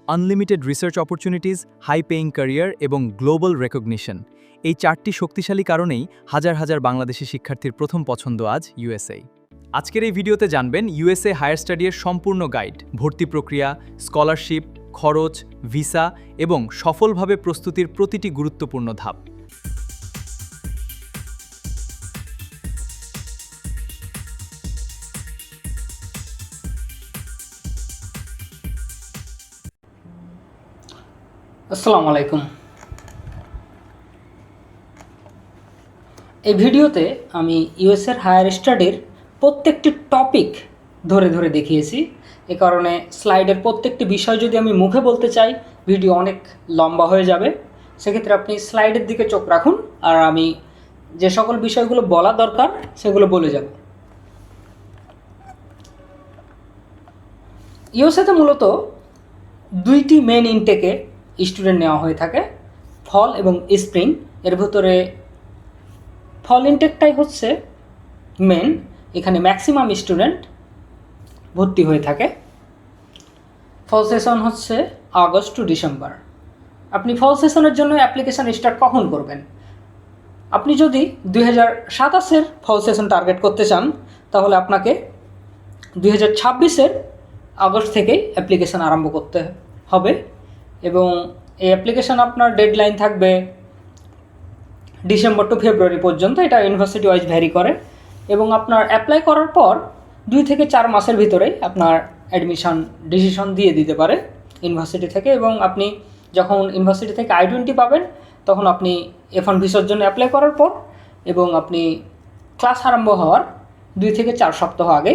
Unlimited research opportunities, high paying career এবং global recognition, এই 4টি শক্তিশালী কারণেই হাজার হাজার বাংলাদেশি শিক্ষার্থীর প্রথম পছন্দ আজ ইউএসএ। আজকের এই ভিডিওতে জানবেন ইউএসএ হায়ার স্টাডির সম্পূর্ণ গাইড, ভর্তি প্রক্রিয়া, স্কলারশিপ, খরচ, ভিসা এবং সফলভাবে প্রস্তুতির প্রতিটি গুরুত্বপূর্ণ ধাপ। আসসালামু আলাইকুম। এই ভিডিওতে আমি ইউএসএর হায়ার স্টাডির প্রত্যেকটি টপিক ধরে ধরে দেখিয়েছি। এ কারণে স্লাইডের প্রত্যেকটি বিষয় যদি আমি মুখে বলতে চাই, ভিডিও অনেক লম্বা হয়ে যাবে। সেক্ষেত্রে আপনি স্লাইডের দিকে চোখ রাখুন, আর আমি যে সকল বিষয়গুলো বলা দরকার সেগুলো বলে যাব। ইউএসএতে মূলত দুইটি মেন ইনটেকে স্টুডেন্ট নেওয়া হয়ে থাকে, ফল এবং স্প্রিং। এর ভিতরে ফল ইনটেকটাই হচ্ছে মেন, এখানে ম্যাক্সিমাম স্টুডেন্ট ভর্তি হয়ে থাকে। ফল সেশন হচ্ছে আগস্ট টু ডিসেম্বর। আপনি ফল সেশনের জন্য অ্যাপ্লিকেশান স্টার্ট কখন করবেন? আপনি যদি 2027-এর ফল সেশন টার্গেট করতে চান, তাহলে আপনাকে 2026-এর আগস্ট থেকেই অ্যাপ্লিকেশান আরম্ভ করতে হবে, এবং এই অ্যাপ্লিকেশান আপনার ডেডলাইন থাকবে ডিসেম্বর টু ফেব্রুয়ারি পর্যন্ত। এটা ইউনিভার্সিটি ওয়াইজ ভ্যারি করে, এবং আপনার অ্যাপ্লাই করার পর 2 থেকে 4 মাসের ভিতরেই আপনার অ্যাডমিশন ডিসিশন দিয়ে দিতে পারে ইউনিভার্সিটি থেকে। এবং আপনি যখন ইউনিভার্সিটি থেকে I-20 পাবেন, তখন আপনি F1 ভিসার জন্য অ্যাপ্লাই করার পর, এবং আপনি ক্লাস আরম্ভ হওয়ার 2 থেকে 4 সপ্তাহ আগে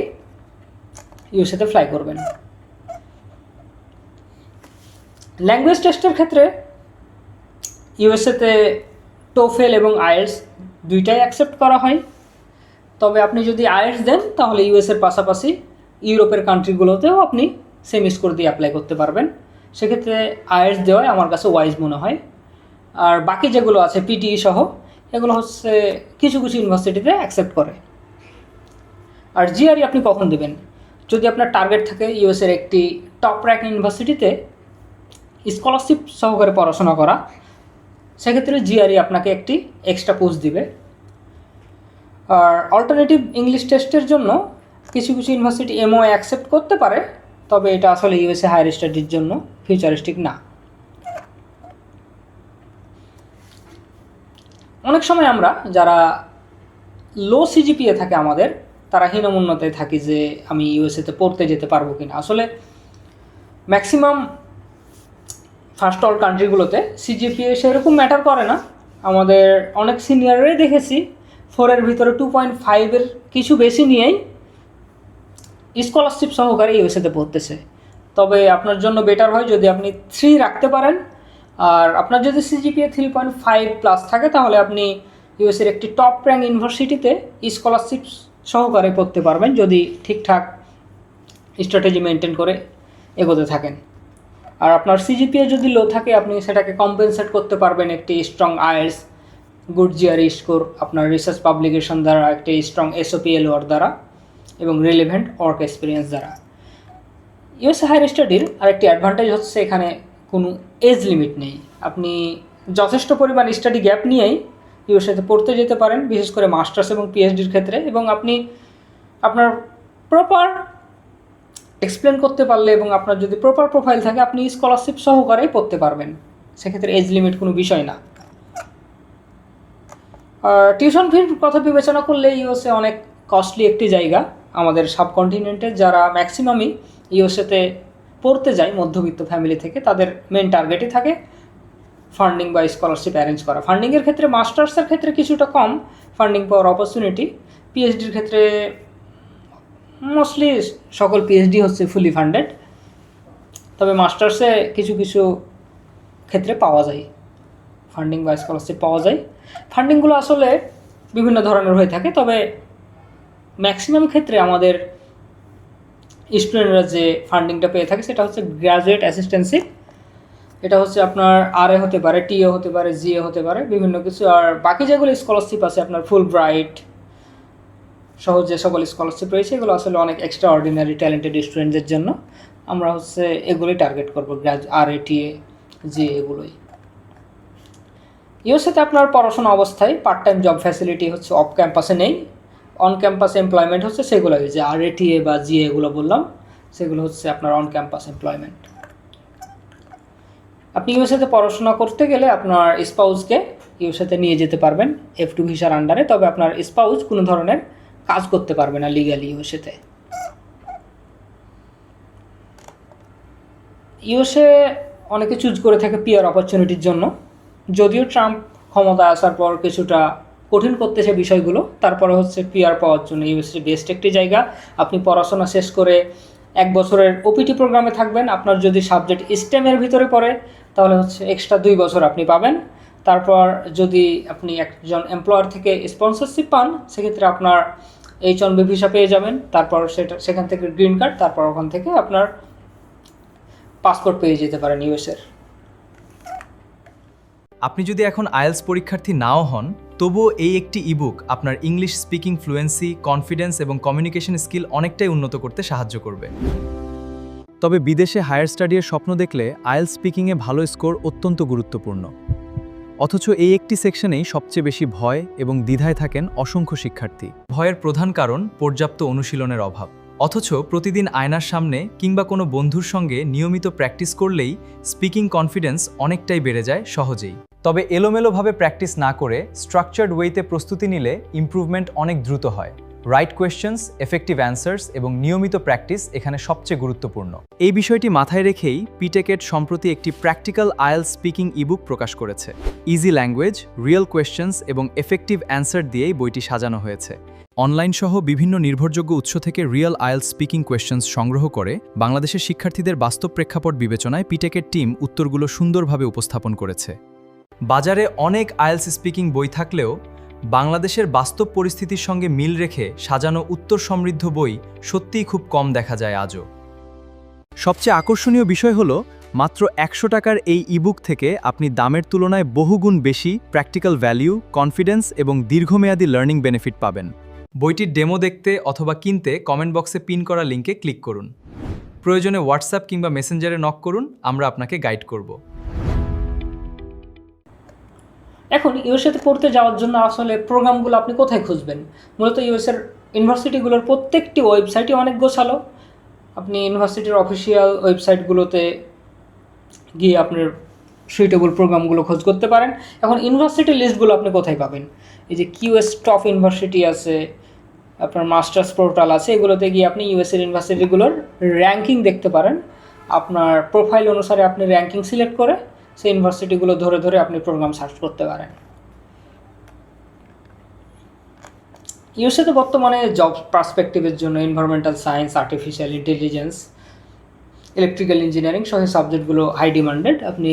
ইউএসএতে ফ্লাই করবেন। ল্যাঙ্গুয়েজ টেস্টের ক্ষেত্রে ইউএসএতে টোফেল এবং আইএলটিএস দুইটাই অ্যাকসেপ্ট করা হয়। তবে আপনি যদি আইএলটিএস দেন, তাহলে ইউএসএর পাশাপাশি ইউরোপের কান্ট্রিগুলোতেও আপনি সেম স্কোর দিয়ে অ্যাপ্লাই করতে পারবেন। সেক্ষেত্রে আইএলটিএস দেওয়াই আমার কাছে ওয়াইজ মনে হয়। আর বাকি যেগুলো আছে পিটিই সহ, এগুলো হচ্ছে কিছু কিছু ইউনিভার্সিটিতে অ্যাকসেপ্ট করে। আর জিআরই আপনি কখন দেবেন? যদি আপনার টার্গেট থাকে ইউএসএর একটি টপ র্যাঙ্ক ইউনিভার্সিটিতে স্কলারশিপ সহকারে পড়াশোনা করা, সেক্ষেত্রে জিআরই আপনাকে একটি এক্সট্রা পোস্ট দিবে। আর অল্টারনেটিভ ইংলিশ টেস্টের জন্য কিছু কিছু ইউনিভার্সিটি এমও অ্যাকসেপ্ট করতে পারে, তবে এটা আসলে ইউএসএ হায়ার স্টাডির জন্য ফিউচারিস্টিক না। অনেক সময় আমরা যারা লো সিজিপিএ থাকে আমাদের, তারা হীনমন্যতায় থাকি যে আমি ইউএসএতে পড়তে যেতে পারবো কিনা। আসলে ম্যাক্সিমাম ফার্স্ট অল কান্ট্রিগুলোতে সিজিপিএ সেরকম ম্যাটার করে না। আমাদের অনেক সিনিয়ররাই দেখেছি 4-এর ভিতরে 2.5-এর কিছু বেশি নিয়েই স্কলারশিপ সহকারে ইউএসএতে পড়তেছে। তবে আপনার জন্য বেটার হয় যদি আপনি 3 রাখতে পারেন। আর আপনার যদি সিজিপিএ 3.5+ থাকে, তাহলে আপনি ইউএসএর একটি টপ র্যাঙ্ক ইউনিভার্সিটিতে স্কলারশিপ সহকারে পড়তে পারবেন, যদি ঠিকঠাক স্ট্র্যাটেজি মেনটেন করে এগোতে থাকেন। আর আপনার সিজিপিএ যদি লো থাকে, আপনি সেটাকে কম্পেনসেট করতে পারবেন একটি strong IELTS, good GRE score, আপনার রিসার্চ পাবলিকেশন দ্বারা, একটি স্ট্রং এসওপিএলওর দ্বারা, এবং রিলেভেন্ট ওয়ার্ক এক্সপিরিয়েন্স দ্বারা। ইউএসএ হায়ার স্টাডির আরেকটি অ্যাডভান্টেজ হচ্ছে এখানে কোনো এজ লিমিট নেই। আপনি যথেষ্ট পরিমাণ স্টাডি গ্যাপ নিয়েই ইউএসএতে পড়তে যেতে পারেন, বিশেষ করে মাস্টার্স এবং পিএইচডির ক্ষেত্রে। এবং আপনি আপনার প্রপার এক্সপ্লেন করতে পারলে এবং আপনার যদি প্রপার প্রোফাইল থাকে, আপনি স্কলারশিপ সহকারেই পড়তে পারবেন। সেক্ষেত্রে এজ লিমিট কোনো বিষয় না। টিউশন ফির কথা বিবেচনা করলে ইউএসএ অনেক কস্টলি একটি জায়গা। আমাদের সাবকন্টিনেন্টের যারা ম্যাক্সিমামই ইউএসএতে পড়তে যায় মধ্যবিত্ত ফ্যামিলি থেকে, তাদের মেন টার্গেটই থাকে ফান্ডিং বা স্কলারশিপ অ্যারেঞ্জ করা। ফান্ডিংয়ের ক্ষেত্রে মাস্টার্সের ক্ষেত্রে কিছুটা কম ফান্ডিং পাওয়ার অপরচুনিটি, পিএইচডির ক্ষেত্রে মোস্টলি সকল পিএইচডি হচ্ছে ফুলি ফান্ডেড। তবে মাস্টার্সে কিছু কিছু ক্ষেত্রে পাওয়া যায় ফান্ডিং বা স্কলারশিপ পাওয়া যায়। ফান্ডিংগুলো আসলে বিভিন্ন ধরনের হয়ে থাকে, তবে ম্যাক্সিমাম ক্ষেত্রে আমাদের স্টুডেন্টরা যে ফান্ডিংটা পেয়ে থাকে সেটা হচ্ছে গ্র্যাজুয়েট অ্যাসিস্ট্যান্টশিপ। এটা হচ্ছে আপনার আরএ হতে পারে, টিএ হতে পারে, জিএ হতে পারে, বিভিন্ন কিছু। আর বাকি যেগুলো স্কলারশিপ আছে, আপনার ফুল ব্রাইট সহ যে সকল স্কলারশিপ রয়েছে, এগুলো আসলে অনেক এক্সট্রা অর্ডিনারি ট্যালেন্টেড স্টুডেন্টদের জন্য। আমরা হচ্ছে এগুলোই টার্গেট করবো, RATA, যে এগুলোই। ইউএসএতে আপনার পড়াশোনা অবস্থায় পার্ট টাইম জব ফ্যাসিলিটি হচ্ছে অফ ক্যাম্পাসে নেই, অন ক্যাম্পাস এমপ্লয়মেন্ট হচ্ছে সেগুলোই, যে RATA বা GA এগুলো বললাম, সেগুলো হচ্ছে আপনার অন ক্যাম্পাস এমপ্লয়মেন্ট। আপনি ইউএসএতে পড়াশোনা করতে গেলে আপনার স্পাউসকে ইউএসএতে নিয়ে যেতে পারবেন F2 ভিসার আন্ডারে, তবে আপনার স্পাউস কোনো ধরনের কাজ করতে পারবে না লিগ্যালি ইউএসএতে। ইউএসএ অনেকে চুজ করে থাকে পিআর অপরচুনিটির জন্য, যদিও ট্রাম্প ক্ষমতায় আসার পর কিছুটা কঠিন করতেছে বিষয়গুলো, তারপরে হচ্ছে পিআর পাওয়ার জন্য ইউএসএ বেস্ট একটি জায়গা। আপনি পড়াশোনা শেষ করে 1 বছরের OPT প্রোগ্রামে থাকবেন, আপনার যদি সাবজেক্ট স্টেমের ভিতরে পড়ে তাহলে হচ্ছে এক্সট্রা 2 বছর আপনি পাবেন। তারপর যদি আপনি একজন এমপ্লয়ার থেকে স্পন্সরশিপ পান, সেক্ষেত্রে আপনার H1B ভিসা পেয়ে যাবেন, তারপর সেখান থেকে গ্রিন কার্ড, তারপর ওখান থেকে আপনার পাসপোর্ট পেয়ে যেতে পারেন ইউএসএর। আপনি যদি এখন আইএলস পরীক্ষার্থী নাও হন, তবুও এই একটি ইবুক আপনার ইংলিশ স্পিকিং ফ্লুয়েন্সি, কনফিডেন্স এবং কমিউনিকেশন স্কিল অনেকটাই উন্নত করতে সাহায্য করবে। তবে বিদেশে হায়ার স্টাডির স্বপ্ন দেখলে আইএলস স্পিকিংয়ে ভালো স্কোর অত্যন্ত গুরুত্বপূর্ণ। অথচ এই একটি সেকশনেই সবচেয়ে বেশি ভয় এবং দ্বিধায় থাকেন অসংখ্য শিক্ষার্থী। ভয়ের প্রধান কারণ পর্যাপ্ত অনুশীলনের অভাব। অথচ প্রতিদিন আয়নার সামনে কিংবা কোনো বন্ধুর সঙ্গে নিয়মিত প্র্যাকটিস করলেই স্পিকিং কনফিডেন্স অনেকটাই বেড়ে যায় সহজেই। তবে এলোমেলোভাবে প্র্যাকটিস না করে স্ট্রাকচার্ড ওয়েতে প্রস্তুতি নিলে ইমপ্রুভমেন্ট অনেক দ্রুত হয়। রাইট কোয়েশ্চেন্স, এফেক্টিভ অ্যান্সার্স এবং নিয়মিত প্র্যাকটিস এখানে সবচেয়ে গুরুত্বপূর্ণ। এই বিষয়টি মাথায় রেখেই পিটেকেট সম্প্রতি একটি প্র্যাকটিক্যাল আইএলস স্পিকিং ইবুক প্রকাশ করেছে। ইজি ল্যাঙ্গুয়েজ, রিয়েল কোয়েশ্চেন্স এবং এফেক্টিভ অ্যান্সার দিয়েই বইটি সাজানো হয়েছে। অনলাইন সহ বিভিন্ন নির্ভরযোগ্য উৎস থেকে রিয়েল আইএলস স্পিকিং কোয়েশ্চেন্স সংগ্রহ করে বাংলাদেশের শিক্ষার্থীদের বাস্তব প্রেক্ষাপট বিবেচনায় পিটেকেট টিম উত্তরগুলো সুন্দরভাবে উপস্থাপন করেছে। বাজারে অনেক আইএলস স্পিকিং বই থাকলেও বাংলাদেশের বাস্তব পরিস্থিতির সঙ্গে মিল রেখে সাজানো উত্তর সমৃদ্ধ বই সত্যিই খুব কম দেখা যায় আজও। সবচেয়ে আকর্ষণীয় বিষয় হলো, মাত্র 100 টাকার এই ইবুক থেকে আপনি দামের তুলনায় বহুগুণ বেশি প্র্যাকটিক্যাল ভ্যালিউ, কনফিডেন্স এবং দীর্ঘমেয়াদী লার্নিং বেনিফিট পাবেন। বইটির ডেমো দেখতে অথবা কিনতে কমেন্ট বক্সে পিন করা লিঙ্কে ক্লিক করুন। প্রয়োজনে হোয়াটসঅ্যাপ কিংবা মেসেঞ্জারে নক করুন, আমরা আপনাকে গাইড করব। এখন ইউএসএতে পড়তে যাওয়ার জন্য আসলে প্রোগ্রামগুলো আপনি কোথায় খুঁজবেন? মূলত ইউএসএর ইউনিভার্সিটিগুলোর প্রত্যেকটি ওয়েবসাইটই অনেক গোছালো। আপনি ইউনিভার্সিটির অফিসিয়াল ওয়েবসাইটগুলোতে গিয়ে আপনার সুইটেবল প্রোগ্রামগুলো খোঁজ করতে পারেন। এখন ইউনিভার্সিটির লিস্টগুলো আপনি কোথায় পাবেন? এই যে QS টপ ইউনিভার্সিটি আছে, আপনার মাস্টার্স পোর্টাল আছে, এগুলোতে গিয়ে আপনি ইউএসএর ইউনিভার্সিটিগুলোর র্যাঙ্কিং দেখতে পারেন। আপনার প্রোফাইল অনুসারে আপনি র্যাঙ্কিং সিলেক্ট করে সেই ইউনিভার্সিটিগুলো ধরে ধরে আপনি প্রোগ্রাম সার্চ করতে পারেন। ইউএসএতে বর্তমানে জব পার্সপেক্টিভের জন্য environmental science, artificial intelligence, electrical engineering সহ সাবজেক্টগুলো হাই ডিমান্ডেড। আপনি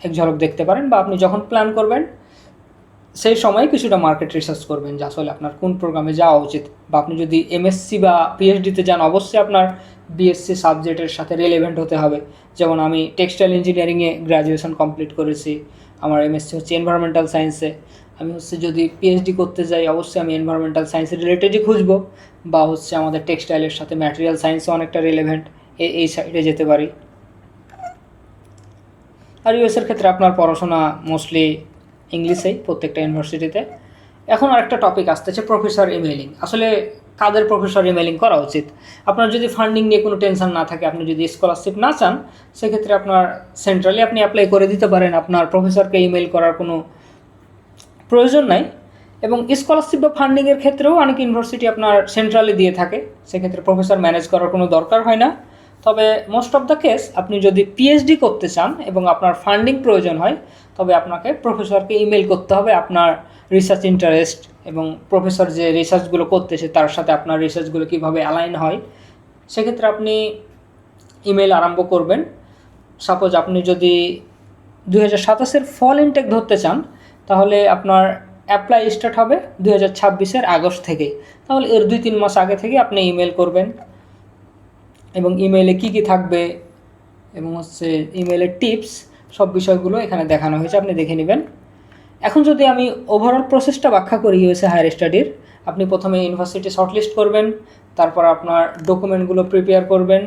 এক ঝলক দেখতে পারেন, বা আপনি যখন প্ল্যান করবেন সেই সময় কিছুটা মার্কেট রিসার্চ করবেন যে আসলে আপনার কোন প্রোগ্রামে যাওয়া উচিত। বা আপনি যদি MSc বা PhDতে যান, অবশ্যই আপনার BSc সাবজেক্টের সাথে রিলেভেন্ট হতে হবে। যেমন আমি টেক্সটাইল ইঞ্জিনিয়ারিংয়ে গ্র্যাজুয়েশন কমপ্লিট করেছি, আমার MSc হচ্ছে এনভায়রনমেন্টাল সায়েন্সে। আমি হচ্ছে যদি PhD করতে যাই, অবশ্যই আমি এনভায়রনমেন্টাল সায়েন্সের রিলেটেডই খুঁজবো, বা হচ্ছে আমাদের টেক্সটাইলের সাথে ম্যাটেরিয়াল সায়েন্সও অনেকটা রিলেভেন্ট, এই সাইডে যেতে পারি। আর ইউএসের ক্ষেত্রে আপনার পড়াশোনা মোস্টলি ইংলিশেই প্রত্যেকটা ইউনিভার্সিটিতে। এখন আরেকটা টপিক আসতেছে প্রফেসর ইমেইলিং। আসলে কাদের প্রফেসর ইমেইলিং করা উচিত? আপনার যদি ফান্ডিং নিয়ে কোনো টেনশন না থাকে, আপনি যদি স্কলারশিপ না চান, সেক্ষেত্রে আপনার সেন্ট্রালি আপনি অ্যাপ্লাই করে দিতে পারেন, আপনার প্রফেসরকে ইমেইল করার কোনো প্রয়োজন নাই। এবং স্কলারশিপ বা ফান্ডিংয়ের ক্ষেত্রেও অনেক ইউনিভার্সিটি আপনার সেন্ট্রালি দিয়ে থাকে, সেক্ষেত্রে প্রফেসর ম্যানেজ করার কোনো দরকার হয় না। তবে মোস্ট অফ দ্য কেস আপনি যদি PhD করতে চান এবং আপনার ফান্ডিং প্রয়োজন হয়, তবে আপনাকে প্রফেসরকে ইমেল করতে হবে আপনার রিসার্চ ইন্টারেস্ট এবং প্রফেসর যে রিসার্চগুলো করতেছে তার সাথে আপনার রিসার্চগুলো কীভাবে অ্যালাইন হয়। সেক্ষেত্রে আপনি ইমেল আরম্ভ করবেন। সাপোজ আপনি যদি 2027-এর ফল ইনটেক ধরতে চান, তাহলে আপনার অ্যাপ্লাই স্টার্ট হবে 2026-এর আগস্ট থেকে। তাহলে এর 2-3 মাস আগে থেকে আপনি ইমেল করবেন, এবং ইমেইলে কী কী থাকবে এবং হচ্ছে ইমেইলের টিপস, সব বিষয়গুলো এখানে দেখানো হয়েছে, আপনি দেখে নেবেন। এখন যদি আমি ওভারঅল প্রসেসটা ব্যাখ্যা করি ইউএসএ হায়ার স্টাডির, আপনি প্রথমে ইউনিভার্সিটি শর্টলিস্ট করবেন, তারপর আপনার ডকুমেন্টগুলো প্রিপেয়ার করবেন,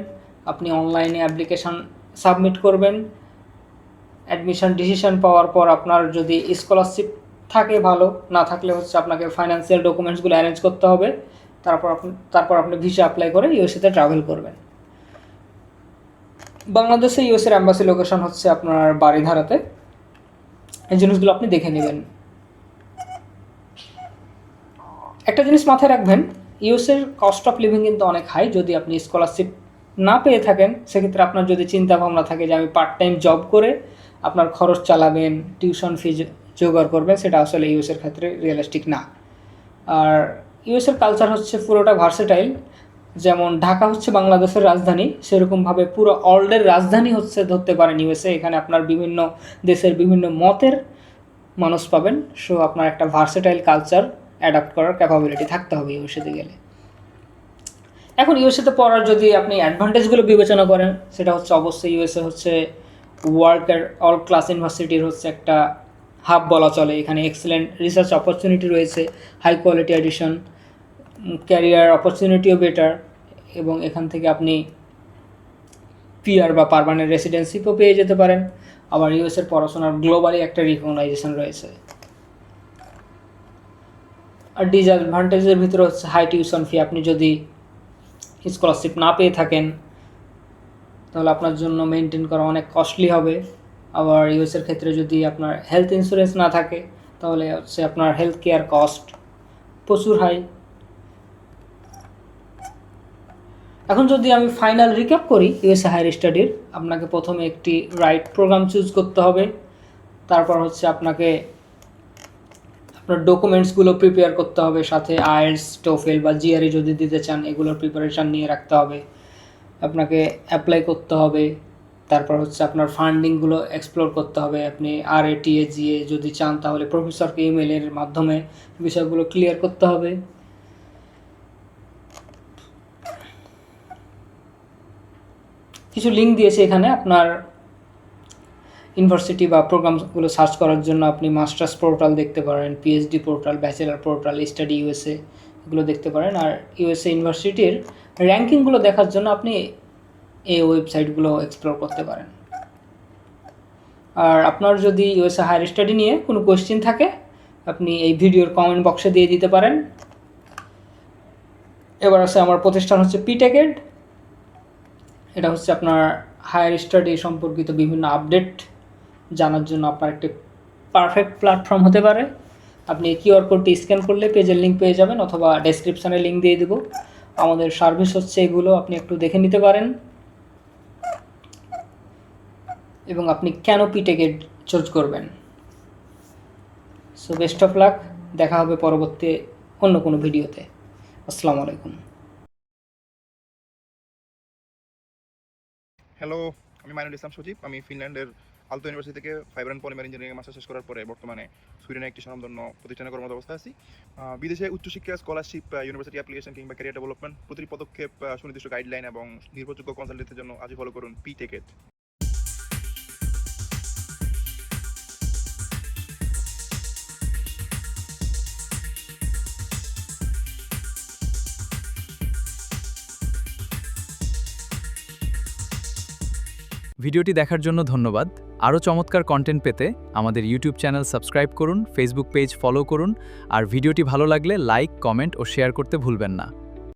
আপনি অনলাইনে অ্যাপ্লিকেশান সাবমিট করবেন। অ্যাডমিশন ডিসিশন পাওয়ার পর আপনার যদি স্কলারশিপ থাকে ভালো, না থাকলে হচ্ছে আপনাকে ফাইন্যান্সিয়াল ডকুমেন্টসগুলো অ্যারেঞ্জ করতে হবে। তারপর আপনি ভিসা অ্যাপ্লাই করে ইউএসএতে ট্রাভেল করবেন। বাংলাদেশে ইউএসএর অ্যাম্বাসি লোকেশন হচ্ছে আপনার বারিধারাতে। এই জিনিসগুলো আপনি দেখে নেবেন। একটা জিনিস মাথায় রাখবেন, ইউএসএর কস্ট অফ লিভিং কিন্তু অনেক হাই। যদি আপনি স্কলারশিপ না পেয়ে থাকেন, সেক্ষেত্রে আপনার যদি চিন্তা ভাবনা থাকে যে আমি পার্ট টাইম জব করে আপনার খরচ চালাবেন, টিউশন ফি জোগাড় করবেন, সেটা আসলে ইউএসএর ক্ষেত্রে রিয়েলিস্টিক না। আর ইউএসএর কালচার হচ্ছে পুরোটা ভার্সেটাইল। যেমন ঢাকা হচ্ছে বাংলাদেশের রাজধানী, সেরকমভাবে পুরো ওয়ার্ল্ডের রাজধানী হচ্ছে ধরতে পারেন ইউএসএ। এখানে আপনার বিভিন্ন দেশের বিভিন্ন মতের মানুষ পাবেন। সো আপনার একটা ভার্সেটাইল কালচার অ্যাডাপ্ট করার ক্যাপাবিলিটি থাকতে হবে ইউএসএতে গেলে। এখন ইউএসএতে পড়ার যদি আপনি অ্যাডভান্টেজগুলো বিবেচনা করেন, সেটা হচ্ছে অবশ্যই ইউএসএ হচ্ছে ওয়ার্ল্ডের অল ক্লাস ইউনিভার্সিটির হচ্ছে একটা হাব বলা চলে। এখানে এক্সেলেন্ট রিসার্চ অপরচুনিটি রয়েছে, হাই কোয়ালিটি এডিশন, ক্যারিয়ার অপরচুনিটিও বেটার, এবং এখান থেকে আপনি পিআর বা পার্মানেন্ট রেসিডেন্সিও পেয়ে যেতে পারেন। আবার ইউএসএর পড়াশোনার গ্লোবালি একটা রিকগনাইজেশন রয়েছে। আর ডিসঅ্যাডভান্টেজের ভিতরে হচ্ছে হাই টিউশন ফি। আপনি যদি স্কলারশিপ না পেয়ে থাকেন, তাহলে আপনার জন্য মেনটেন করা অনেক কস্টলি হবে। আবার ইউএসের ক্ষেত্রে যদি আপনার হেলথ ইন্স্যুরেন্স না থাকে, তাহলে হচ্ছে আপনার হেলথ কেয়ার কস্ট প্রচুর হাই। এখন যদি আমি ফাইনাল রিক্যাপ করি ইউএসএ হায়ার স্টাডির, আপনাকে প্রথমে একটি রাইট প্রোগ্রাম চুজ করতে হবে। তারপর হচ্ছে আপনাকে আপনার ডকুমেন্টসগুলো প্রিপেয়ার করতে হবে, সাথে আইএলটিএস, টোফেল বা জিআরই যদি দিতে চান এগুলোর প্রিপারেশান নিয়ে রাখতে হবে। আপনাকে অ্যাপ্লাই করতে হবে। তারপর হচ্ছে আপনার ফান্ডিংগুলো এক্সপ্লোর করতে হবে। আপনি আরএটিএ জিএ যদি চান, তাহলে প্রফেসরকে ইমেলের মাধ্যমে বিষয়গুলো ক্লিয়ার করতে হবে। কিছু লিঙ্ক দিয়েছে এখানে আপনার ইউনিভার্সিটি বা প্রোগ্রামগুলো সার্চ করার জন্য। আপনি মাস্টার্স পোর্টাল দেখতে পারেন, PhD portal, bachelor portal, study USA, এগুলো দেখতে পারেন। আর ইউএসএ ইউনিভার্সিটির র্যাঙ্কিংগুলো দেখার জন্য আপনি এই ওয়েবসাইটগুলো এক্সপ্লোর করতে পারেন। আর আপনার যদি ইউএসএ হায়ার স্টাডি নিয়ে কোনো কোয়েশ্চেন থাকে, আপনি এই ভিডিওর কমেন্ট বক্সে দিয়ে দিতে পারেন। এবার আছে আমার প্রতিষ্ঠান হচ্ছে পিটেকেড। এটা হচ্ছে আপনার হায়ার স্টাডি সম্পর্কিত বিভিন্ন আপডেট জানার জন্য আপনার একটি পারফেক্ট প্ল্যাটফর্ম হতে পারে। আপনি কিউআর কোডটি স্ক্যান করলে পেজের লিঙ্ক পেয়ে যাবেন, অথবা ডেসক্রিপশানে লিঙ্ক দিয়ে দেবো। আমাদের সার্ভিস হচ্ছে এগুলো, আপনি একটু দেখে নিতে পারেন। এবং আপনি কেন পিটেকেড চুজ করবেন। সো বেস্ট অফ লাক, দেখা হবে পরবর্তী অন্য কোনো ভিডিওতে। আসসালামু আলাইকুম। হ্যালো, আমি মাইনুল ইসলাম সজীব। আমি ফিনল্যান্ডের আলতো ইউনিভার্সিটি থেকে fibre and polymer engineering master শেষ করার পরে বর্তমানে সুইডেনে একটি স্বনামধন্য প্রতিষ্ঠানে কর্মরত অবস্থায় আছি। বিদেশে উচ্চশিক্ষা, স্কলারশিপ, ইউনিভার্সিটি অ্যাপ্লিকেশন কিংবা ক্যারিয়ার ডেভেলপমেন্ট প্রতিটি পদক্ষেপ সুনির্দিষ্ট গাইডলাইন এবং নির্ভরযোগ্য কনসালটেন্টের জন্য আজই ফলো করুন পিটেকেড। ভিডিওটি দেখার জন্য ধন্যবাদ। আরও চমৎকার কন্টেন্ট পেতে আমাদের ইউটিউব চ্যানেল সাবস্ক্রাইব করুন, ফেসবুক পেজ ফলো করুন, আর ভিডিওটি ভালো লাগলে লাইক, কমেন্ট ও শেয়ার করতে ভুলবেন না।